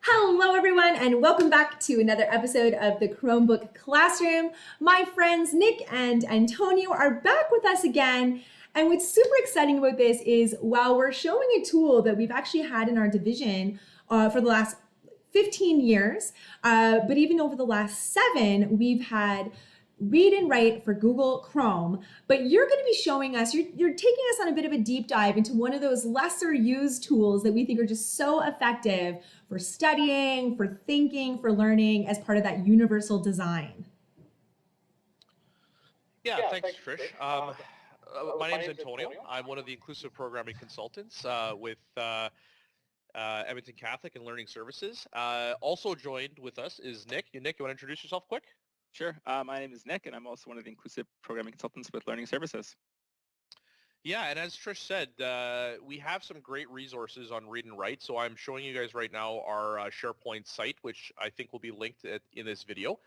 Hello, everyone, and welcome back to another episode of the Chromebook Classroom. My friends Nick and Antonio are back with us again. And what's super exciting about this is while we're showing a tool that we've actually had in our division for the last 15 years, but even over the last 7, we've had read and write for Google Chrome, but you're going to be showing us, you're taking us on a bit of a deep dive into one of those lesser used tools that we think are just so effective for studying, for thinking, for learning as part of that universal design. Yeah, thanks, Trish. My name's Antonio. I'm one of the inclusive programming consultants with Edmonton Catholic and Learning Services. Also joined with us is Nick. Nick, you want to introduce yourself quick? Sure. My name is Nick, and I'm also one of the inclusive programming consultants with Learning Services. Yeah, and as Trish said, we have some great resources on Read and Write. So I'm showing you guys right now our SharePoint site, which I think will be linked in this video.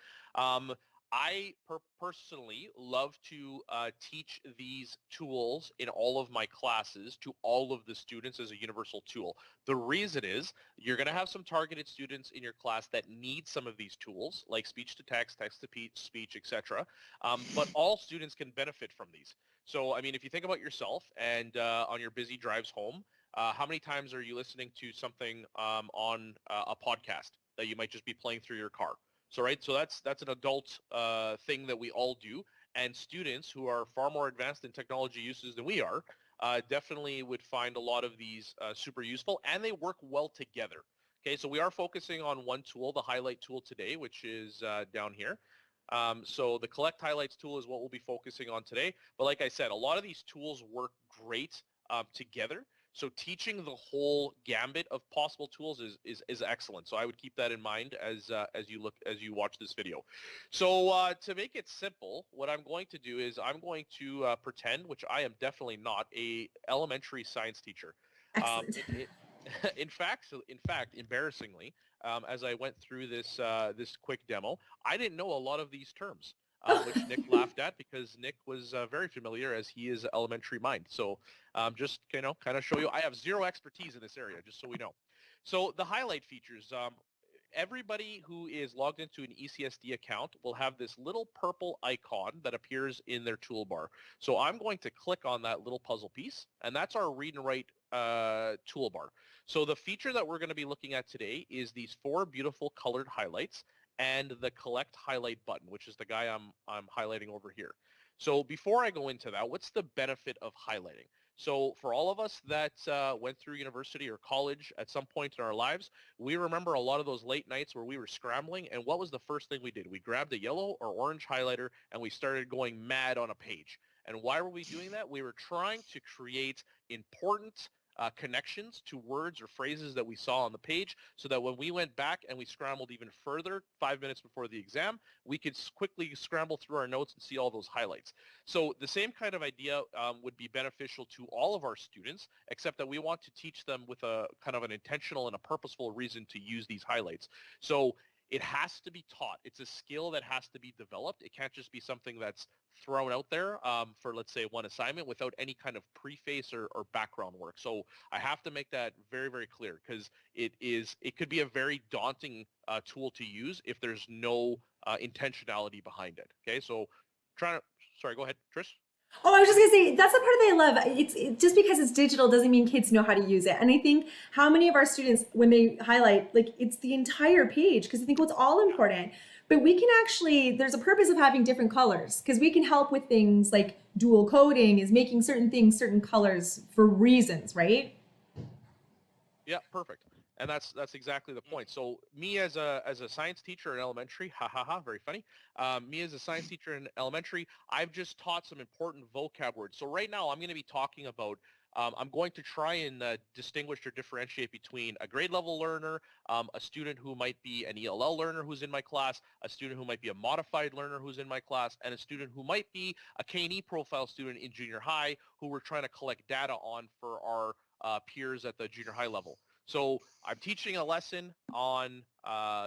I personally love to teach these tools in all of my classes to all of the students as a universal tool. The reason is you're going to have some targeted students in your class that need some of these tools, like speech to text, text to speech, etc. But all students can benefit from these. So, I mean, if you think about yourself and on your busy drives home, how many times are you listening to something on a podcast that you might just be playing through your car? So, right, so that's an adult thing that we all do, and students who are far more advanced in technology uses than we are definitely would find a lot of these super useful, and they work well together. Okay, so we are focusing on one tool, the highlight tool today, which is down here. So the collect highlights tool is what we'll be focusing on today. But like I said, a lot of these tools work great together. So teaching the whole gambit of possible tools is excellent. So I would keep that in mind as you watch this video. So to make it simple, what I'm going to do is I'm going to pretend, which I am definitely not, a elementary science teacher. Um, Excellent. it, it, in fact, embarrassingly, as I went through this quick demo, I didn't know a lot of these terms, which Nick laughed at because Nick was very familiar as he is elementary mind. So just kind of show you, I have zero expertise in this area, just so we know. So the highlight features. Everybody who is logged into an ECSD account will have this little purple icon that appears in their toolbar. So I'm going to click on that little puzzle piece, and that's our read and write toolbar. So the feature that we're going to be looking at today is these 4 beautiful colored highlights and the collect highlight button, which is the guy I'm highlighting over here. So before I go into that, what's the benefit of highlighting? So for all of us that went through university or college at some point in our lives, we remember a lot of those late nights where we were scrambling, and what was the first thing we did? We grabbed a yellow or orange highlighter and we started going mad on a page. And why were we doing that? We were trying to create important connections to words or phrases that we saw on the page so that when we went back and we scrambled even further 5 minutes before the exam, we could quickly scramble through our notes and see all those highlights. So the same kind of idea would be beneficial to all of our students, except that we want to teach them with a kind of an intentional and a purposeful reason to use these highlights. So it has to be taught. It's a skill that has to be developed. It can't just be something that's thrown out there for, let's say, one assignment without any kind of preface or background work. So I have to make that very, very clear because it could be a very daunting tool to use if there's no intentionality behind it. Okay, so sorry, go ahead, Trish. Oh, I was just gonna say that's the part that I love. Just because it's digital doesn't mean kids know how to use it. And I think how many of our students, when they highlight, like it's the entire page because I think what's all important. But we can actually, there's a purpose of having different colors because we can help with things like dual coding, is making certain things certain colors for reasons, right? Yeah, perfect. And that's exactly the point. So me as a science teacher in elementary, ha ha ha, very funny. Me as a science teacher in elementary, I've just taught some important vocab words. So right now I'm going to be talking about. I'm going to try and distinguish or differentiate between a grade level learner, a student who might be an ELL learner who's in my class, a student who might be a modified learner who's in my class, and a student who might be a K&E profile student in junior high who we're trying to collect data on for our peers at the junior high level. So I'm teaching a lesson on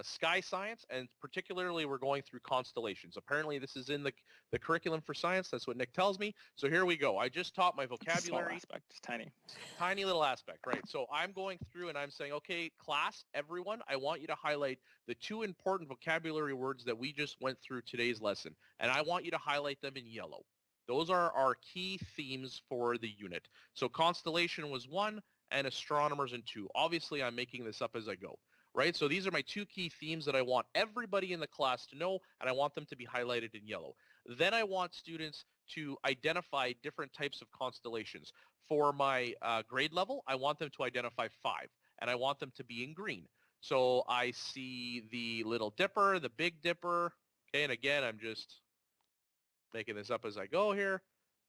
sky science, and particularly we're going through constellations. Apparently this is in the curriculum for science. That's what Nick tells me. So here we go. I just taught my It's a small vocabulary. aspect, it's tiny. Tiny little aspect, right? So I'm going through and I'm saying, okay, class, everyone, I want you to highlight the 2 important vocabulary words that we just went through today's lesson, and I want you to highlight them in yellow. Those are our key themes for the unit. So constellation was 1 and astronomers in 2. Obviously, I'm making this up as I go, right? So these are my 2 key themes that I want everybody in the class to know, and I want them to be highlighted in yellow. Then I want students to identify different types of constellations. For my grade level, I want them to identify 5, and I want them to be in green. So I see the Little Dipper, the Big Dipper, okay, and again, I'm just making this up as I go here.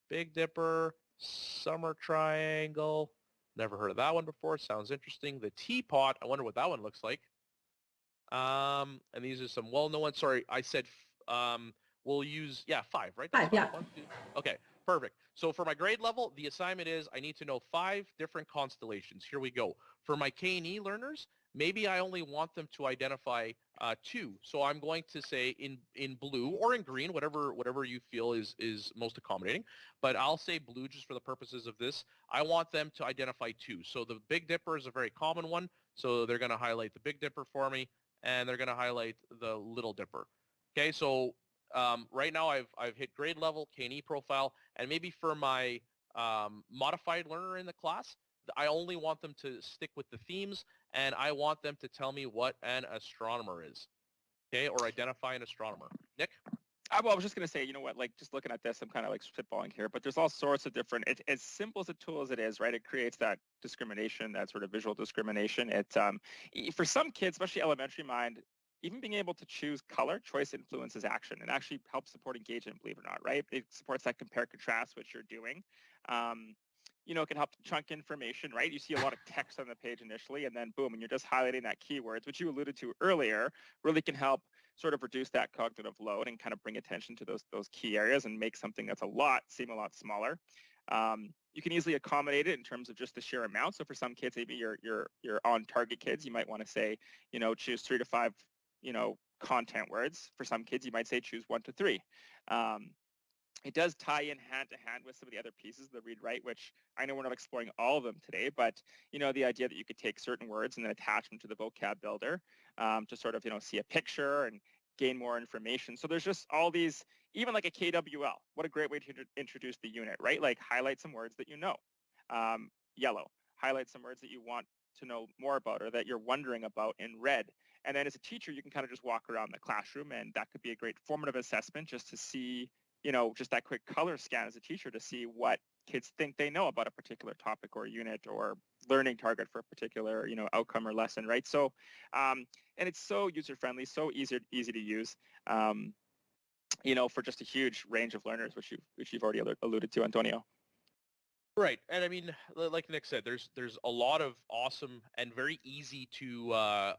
Big Dipper, Summer Triangle, never heard of that one before, sounds interesting. The Teapot, I wonder what that one looks like. And these are some well-known ones. Sorry, I said we'll use, 5, right? That's 5, fine. yeah. 1, 2. Okay, perfect. So for my grade level, the assignment is I need to know 5 different constellations. Here we go. For my K&E learners, maybe I only want them to identify 2. So I'm going to say in blue or in green, whatever you feel is most accommodating. But I'll say blue just for the purposes of this. I want them to identify 2. So the Big Dipper is a very common one. So they're going to highlight the Big Dipper for me, and they're going to highlight the Little Dipper. Okay, so right now I've hit grade level, K&E profile, and maybe for my modified learner in the class, I only want them to stick with the themes, and I want them to tell me what an astronomer is, okay, or identify an astronomer. Nick? Well, I was just going to say, you know what, like just looking at this, I'm kind of like spitballing here, but there's all sorts of different, as simple as a tool as it is, right? It creates that discrimination, that sort of visual discrimination. For some kids, especially elementary mind, even being able to choose color, choice influences action and actually helps support engagement, believe it or not, right? It supports that compare contrast, which you're doing. It can help chunk information, right? You see a lot of text on the page initially, and then boom, and you're just highlighting that keywords, which you alluded to earlier, really can help sort of reduce that cognitive load and kind of bring attention to those key areas and make something that's seem a lot smaller. You can easily accommodate it in terms of just the sheer amount. So for some kids, maybe you're on target kids, you might want to say, choose 3 to 5, content words. For some kids, you might say choose 1 to 3. It does tie in hand to hand with some of the other pieces of the read write, which I know we're not exploring all of them today, but the idea that you could take certain words and then attach them to the vocab builder to sort of see a picture and gain more information. So there's just all these, even like a KWL. What a great way to introduce the unit, right? Like highlight some words that you know. Yellow, highlight some words that you want to know more about or that you're wondering about in red. And then as a teacher, you can kind of just walk around the classroom, and that could be a great formative assessment just to see just that quick color scan as a teacher to see what kids think they know about a particular topic or unit or learning target for a particular, outcome or lesson, right? So, and it's so user-friendly, so easy to use, for just a huge range of learners, which you've already alluded to, Antonio. Right, and I mean, like Nick said, there's a lot of awesome and very easy to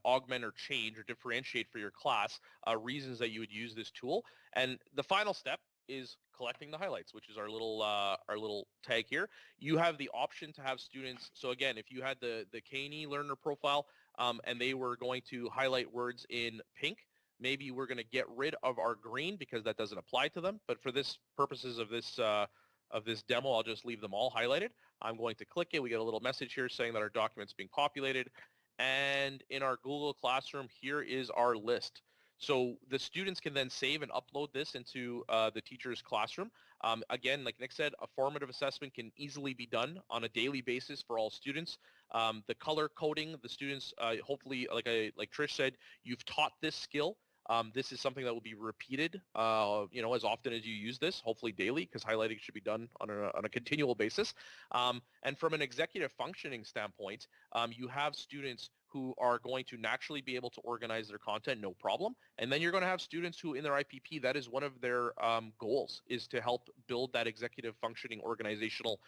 augment or change or differentiate for your class reasons that you would use this tool. And the final step is collecting the highlights, which is our little tag here. You have the option to have students. So again, if you had the K&E learner profile and they were going to highlight words in pink, maybe we're going to get rid of our green because that doesn't apply to them. But for this purposes of this demo, I'll just leave them all highlighted. I'm going to click it. We get a little message here saying that our document's being populated. And in our Google Classroom, here is our list. So the students can then save and upload this into the teacher's classroom. Again, like Nick said, a formative assessment can easily be done on a daily basis for all students. The color coding, the students, hopefully, like Trish said, you've taught this skill. This is something that will be repeated, as often as you use this, hopefully daily, because highlighting should be done on a continual basis. And from an executive functioning standpoint, you have students who are going to naturally be able to organize their content, no problem. And then you're going to have students who in their IPP, that is one of their goals, is to help build that executive functioning organizational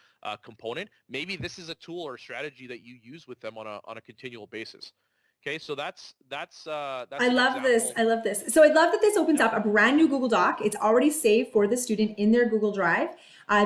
component. Maybe this is a tool or strategy that you use with them on a continual basis. Okay, so that's I an love this. example. I love this. So I love that this opens Yeah. up a brand new Google Doc. It's already saved for the student in their Google Drive.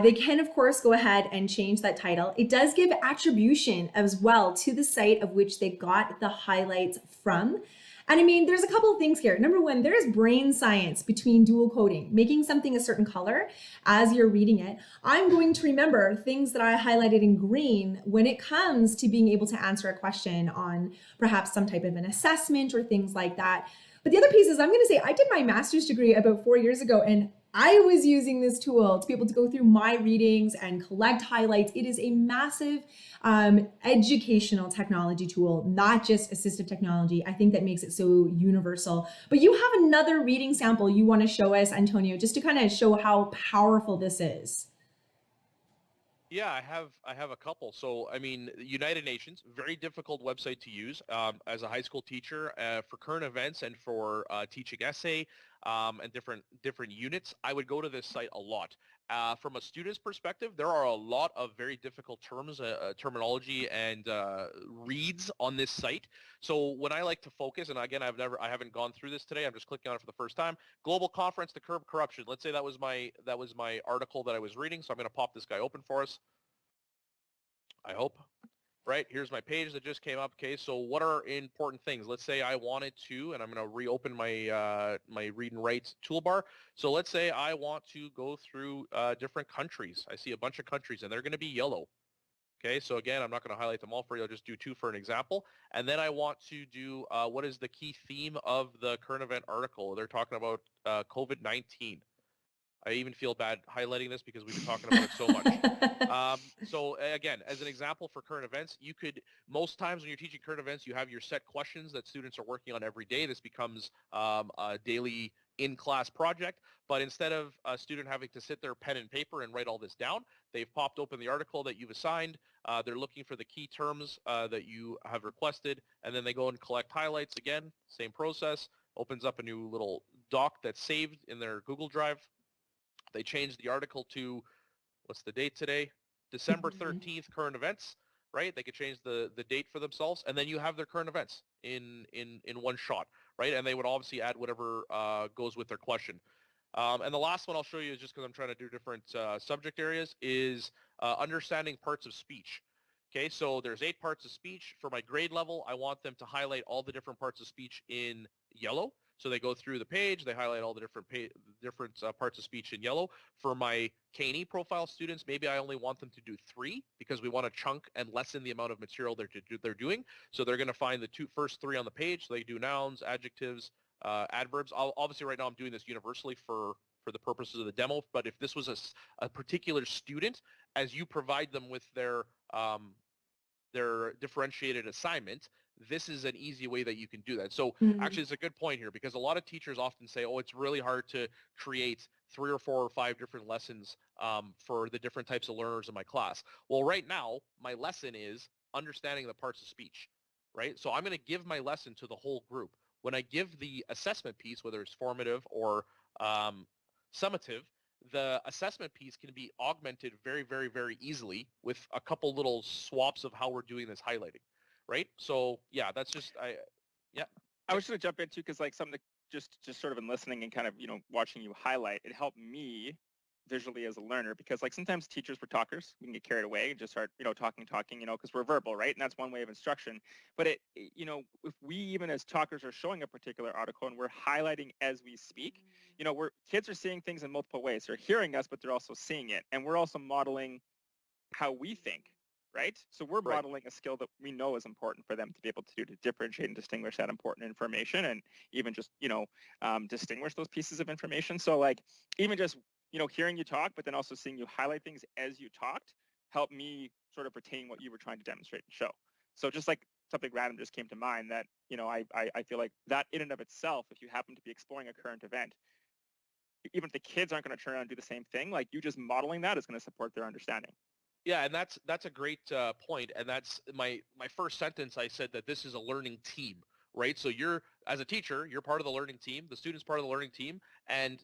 They can, of course, go ahead and change that title. It does give attribution as well to the site of which they got the highlights from. And I mean, there's a couple of things here. Number one, there is brain science between dual coding, making something a certain color as you're reading it. I'm going to remember things that I highlighted in green when it comes to being able to answer a question on perhaps some type of an assessment or things like that. But the other piece is I'm going to say I did my master's degree about 4 years ago, and I was using this tool to be able to go through my readings and collect highlights. It is a massive educational technology tool, not just assistive technology. I think that makes it so universal. But you have another reading sample you want to show us, Antonio, just to kind of show how powerful this is. Yeah, I have a couple. So I mean, United Nations, very difficult website to use as a high school teacher for current events and for teaching essay and different units. I would go to this site a lot. From a student's perspective, there are a lot of very difficult terms, terminology, and reads on this site. So when I like to focus, and again, I haven't gone through this today. I'm just clicking on it for the first time. Global Conference to Curb Corruption. Let's say that was my article that I was reading. So I'm going to pop this guy open for us. I hope. Right, here's my page that just came up. Okay, so what are important things? Let's say I wanted to, and I'm going to reopen my my read and write toolbar. So let's say I want to go through different countries. I see a bunch of countries, and they're going to be yellow. Okay, so again, I'm not going to highlight them all for you. I'll just do two for an example. And then I want to do what is the key theme of the current event article. They're talking about COVID-19. I even feel bad highlighting this because we've been talking about it so much. So again, as an example for current events, most times when you're teaching current events, you have your set questions that students are working on every day. This becomes a daily in-class project. But instead of a student having to sit there pen and paper and write all this down, they've popped open the article that you've assigned. They're looking for the key terms that you have requested, and then they go and collect highlights again. Same process. Opens up a new little doc that's saved in their Google Drive. They changed the article to, what's the date today? December 13th, current events, right? They could change the date for themselves, and then you have their current events in one shot, right? And they would obviously add whatever goes with their question. And the last one I'll show you is just because I'm trying to do different subject areas is understanding parts of speech. Okay, so there's 8 parts of speech. For my grade level, I want them to highlight all the different parts of speech in yellow. So they go through the page, they highlight all the different parts of speech in yellow. For my K&E profile students, maybe I only want them to do 3 because we want to chunk and lessen the amount of material they're doing. So they're going to find the first 3 on the page. So they do nouns, adjectives, adverbs. Obviously, right now I'm doing this universally for the purposes of the demo. But if this was a particular student, as you provide them with their differentiated assignment, this is an easy way that you can do that. So actually, it's a good point here because a lot of teachers often say, oh, it's really hard to create 3 or 4 or 5 different lessons for the different types of learners in my class. Well, right now, my lesson is understanding the parts of speech, right? So I'm going to give my lesson to the whole group. When I give the assessment piece, whether it's formative or summative, the assessment piece can be augmented very, very, very easily with a couple little swaps of how we're doing this highlighting, right? So yeah, that's just, yeah. I was just going to jump into because like something that just sort of in listening and kind of watching you highlight, it helped me visually as a learner because like sometimes teachers were talkers, we can get carried away and just start talking because we're verbal, right? And that's one way of instruction. But if we even as talkers are showing a particular article and we're highlighting as we speak, we're kids are seeing things in multiple ways. They're hearing us, but they're also seeing it, and we're also modeling how we think, right? So we're Right. modeling a skill that we know is important for them to be able to do to differentiate and distinguish that important information, and even just distinguish those pieces of information. So like even just hearing you talk, but then also seeing you highlight things as you talked, helped me sort of retain what you were trying to demonstrate and show. So just like something random just came to mind that I feel like that in and of itself, if you happen to be exploring a current event, even if the kids aren't going to turn around and do the same thing, like you just modeling that is going to support their understanding. Yeah, and that's a great point, and that's my first sentence. I said that this is a learning team, right? So you're, as a teacher, you're part of the learning team, the student's part of the learning team, and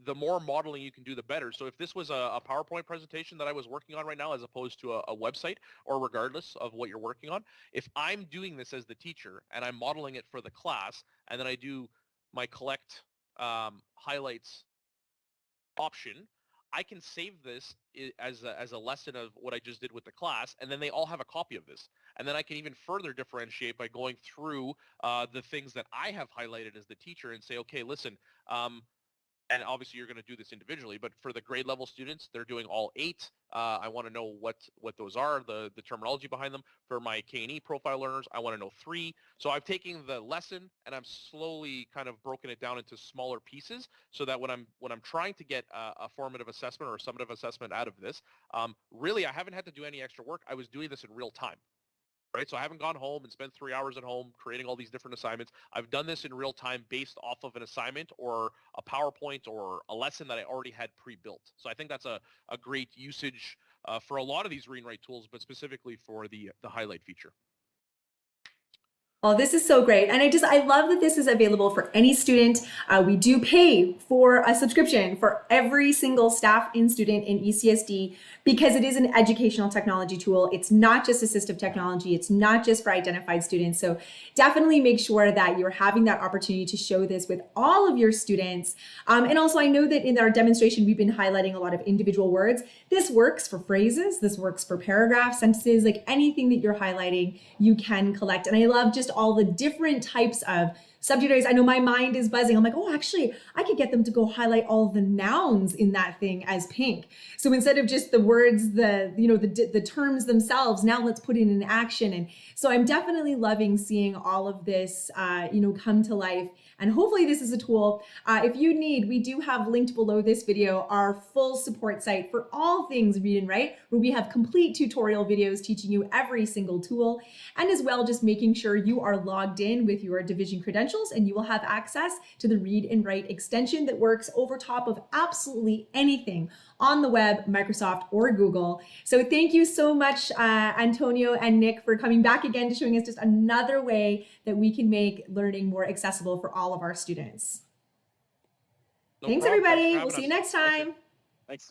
the more modeling you can do, the better. So if this was a PowerPoint presentation that I was working on right now, as opposed to a website, or regardless of what you're working on, if I'm doing this as the teacher and I'm modeling it for the class, and then I do my collect highlights option, I can save this as a lesson of what I just did with the class, and then they all have a copy of this. And then I can even further differentiate by going through the things that I have highlighted as the teacher and say, okay, listen, and obviously you're going to do this individually, but for the grade level students, they're doing all 8. I want to know what those are, the terminology behind them. For my K&E profile learners, I want to know 3. So I've taken the lesson and I'm slowly kind of broken it down into smaller pieces, so that when I'm trying to get a formative assessment or a summative assessment out of this, really I haven't had to do any extra work. I was doing this in real time. Right, so I haven't gone home and spent 3 hours at home creating all these different assignments. I've done this in real time based off of an assignment or a PowerPoint or a lesson that I already had pre-built. So I think that's a great usage for a lot of these read and write tools, but specifically for the highlight feature. Oh, this is so great. And I love that this is available for any student. We do pay for a subscription for every single staff and student in ECSD, because it is an educational technology tool. It's not just assistive technology. It's not just for identified students. So definitely make sure that you're having that opportunity to show this with all of your students. And also, I know that in our demonstration, we've been highlighting a lot of individual words. This works for phrases. This works for paragraphs, sentences, like anything that you're highlighting, you can collect. And I love just all the different types of subject areas. I know my mind is buzzing. I'm like, oh, actually, I could get them to go highlight all of the nouns in that thing as pink. So instead of just the words, the terms themselves, now let's put in an action. And so I'm definitely loving seeing all of this, come to life. And hopefully this is a tool. If you need, we do have linked below this video our full support site for all things read and write, where we have complete tutorial videos teaching you every single tool, and as well just making sure you are logged in with your division credentials, and you will have access to the read and write extension that works over top of absolutely anything on the web, Microsoft or Google. So thank you so much, Antonio and Nick, for coming back again to showing us just another way that we can make learning more accessible for all of our students. No Thanks, problem. everybody. Thanks for We'll see you having next us. time. Thanks.